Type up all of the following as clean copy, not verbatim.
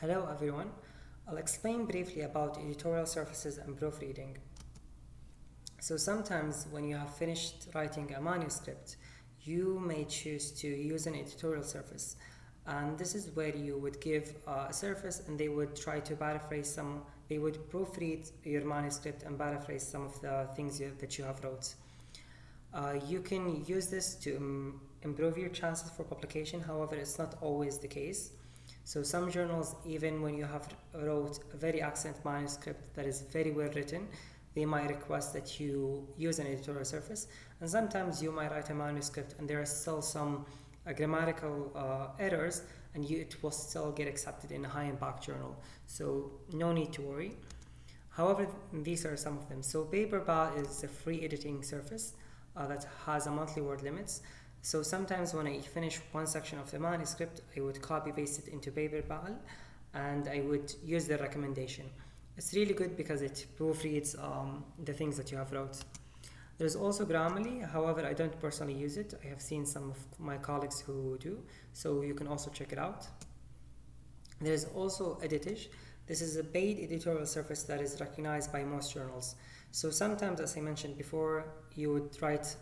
Hello everyone, I'll explain briefly about editorial surfaces and proofreading. So sometimes when you have finished writing a manuscript, you may choose to use an editorial surface, and this is where you would give a surface and they would try to they would proofread your manuscript and paraphrase some of the things that you have wrote. You can use this to improve your chances for publication, however it's not always the case. So some journals, even when you have wrote a very excellent manuscript that is very well written, they might request that you use an editorial surface, and sometimes you might write a manuscript and there are still some grammatical errors, and it will still get accepted in a high impact journal, so no need to worry. However, these are some of them. So Paperball is a free editing surface that has a monthly word limits. So sometimes when I finish one section of the manuscript, I would copy paste it into Paperball and I would use the recommendation. It's really good because it proofreads the things that you have wrote. There's also Grammarly, however I don't personally use it. I have seen some of my colleagues who do, so you can also check it out. There's also Editage. This is a paid editorial surface that is recognized by most journals. So sometimes, as I mentioned before, you would write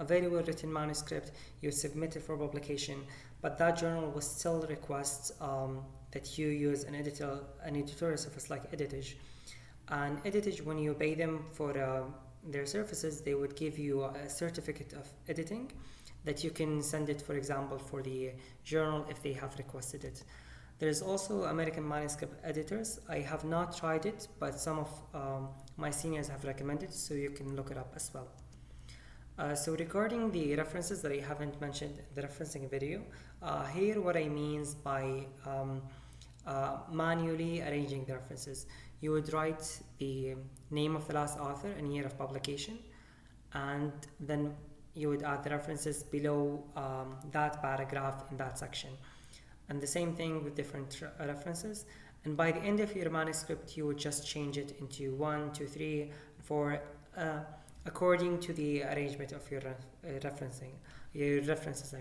a very well written manuscript, you submit it for publication, but that journal will still request that you use an editorial surface like Editage. And Editage, when you pay them for their services, they would give you a certificate of editing that you can send it, for example, for the journal if they have requested it. There's also American Manuscript Editors. I have not tried it, but some of my seniors have recommended, so you can look it up as well. So regarding the references that I haven't mentioned in the referencing video, here what I mean by manually arranging the references. You would write the name of the last author and year of publication, and then you would add the references below that paragraph in that section. And the same thing with different references. And by the end of your manuscript, you would just change it into 1, 2, 3, 4, according to the arrangement of your references.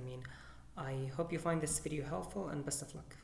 I hope you find this video helpful, and best of luck.